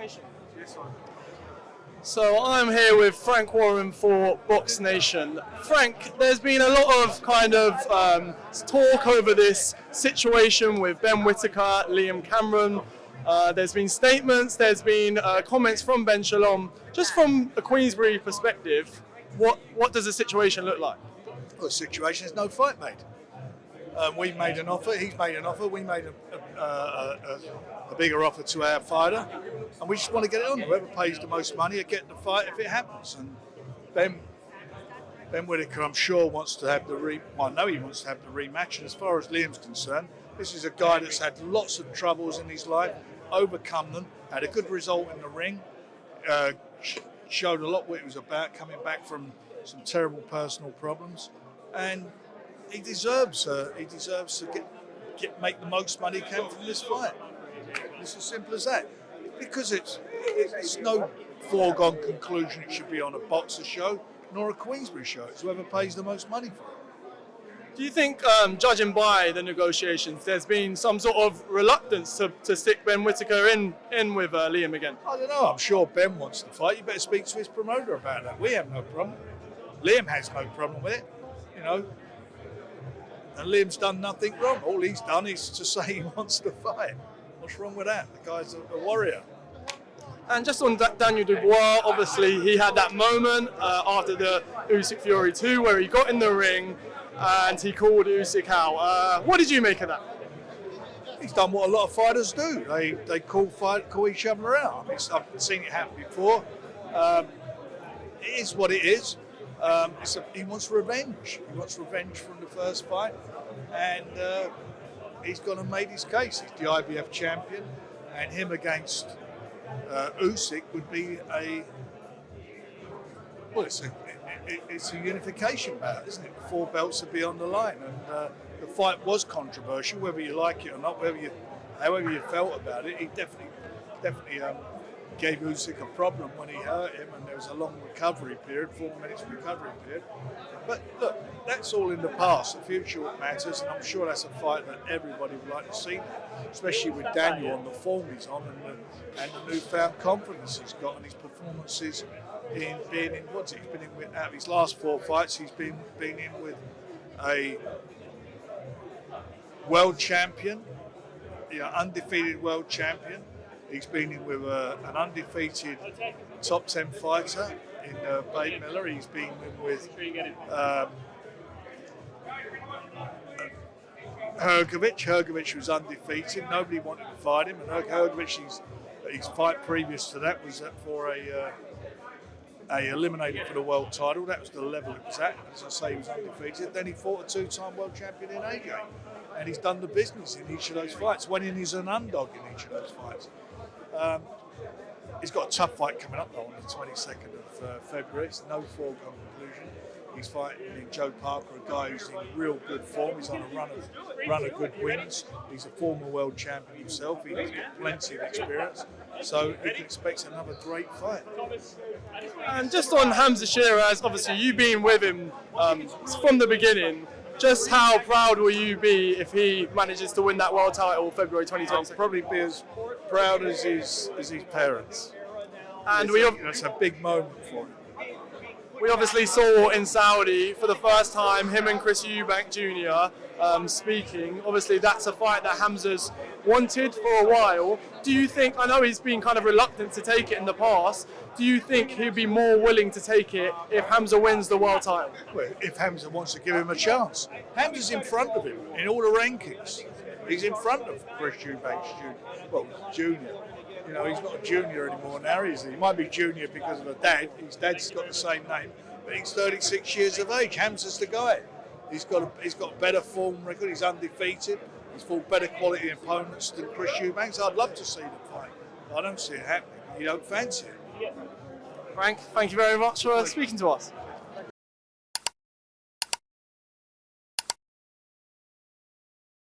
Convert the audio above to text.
BoxNation? Yes, I. So I'm here with Frank Warren for BoxNation. Frank, there's been a lot of talk over this situation with Ben Whittaker, Liam Cameron. There's been statements, there's been comments from Ben Shalom. Just from a Queensbury perspective, what does the situation look like? Well, the situation is no fight made. We made an offer, he's made an offer, we made a bigger offer to our fighter, and we just want to get it on. Whoever pays the most money will get the fight if it happens. And Ben Whittaker, I'm sure, wants to have I know he wants to have the rematch. And as far as Liam's concerned, this is a guy that's had lots of troubles in his life, overcome them, had a good result in the ring, showed a lot what it was about, coming back from some terrible personal problems, and he deserves to make the most money he can from this fight. It's as simple as that. Because it's no foregone conclusion it should be on a boxer show nor a Queensbury show. It's whoever pays the most money for it. Do you think, judging by the negotiations, there's been some sort of reluctance to stick Ben Whittaker in with Liam again? I don't know. I'm sure Ben wants to fight. You better speak to his promoter about that. We have no problem. Liam has no problem with it, you know. And Liam's done nothing wrong. All he's done is to say he wants to fight. What's wrong with that? The guy's a warrior. And just on Daniel Dubois, obviously he had that moment after the Usyk Fury 2 where he got in the ring and he called Usyk out. What did you make of that? He's done what a lot of fighters do. They call each other out. I mean, I've seen it happen before. It is what it is. He wants revenge. He wants revenge from the first fight, and he's gone and made his case. He's the IBF champion, and him against Usyk would be it's a unification bout, isn't it? 4 belts would be on the line, and the fight was controversial, whether you like it or not, however you felt about it. He definitely gave Usyk a problem when he hurt him, and there was a long recovery period, 4 minutes recovery period. But look, that's all in the past. The future matters, and I'm sure that's a fight that everybody would like to see, especially with Daniel on the form he's on and the newfound confidence he's got, and his performances in being in he's been in with, out of his last 4 fights, he's been in with a world champion, undefeated world champion. He's been in with an undefeated top 10 fighter in Bate Miller. He's been in with Hrgovic. Hrgovic was undefeated. Nobody wanted to fight him. And Hrgovic, his fight previous to that was for a eliminated for the world title. That was the level it was at. As I say, he was undefeated. Then he fought a 2-time world champion in AJ. And he's done the business in each of those fights. Went in as an underdog in each of those fights. He's got a tough fight coming up though on the 22nd of February. It's no foregone conclusion. He's fighting Joe Parker, a guy who's in real good form. He's on a run of good wins. He's a former world champion himself. He's got plenty of experience. So you can expect another great fight. And just on Hamza Shiraz, obviously you've been with him from the beginning. Just how proud will you be if he manages to win that world title February 2026? I'll probably be as proud as his parents. And it's a big moment for him. We obviously saw in Saudi for the first time him and Chris Eubank Jr. Speaking. Obviously that's a fight that Hamza's wanted for a while. Do you think, I know he's been kind of reluctant to take it in the past, do you think he'd be more willing to take it if Hamza wins the world title? Well, if Hamza wants to give him a chance. Hamza's in front of him in all the rankings. He's in front of Chris Eubank Jr. Well, junior. You know, he's not a junior anymore now, is he? He might be junior because of a dad. His dad's got the same name, but he's 36 years of age. Hamza's the guy. He's got a better form record. He's undefeated. He's fought better quality opponents than Chris Eubank. So I'd love to see the fight. I don't see it happening. You don't fancy it. Frank, thank you very much for speaking to us.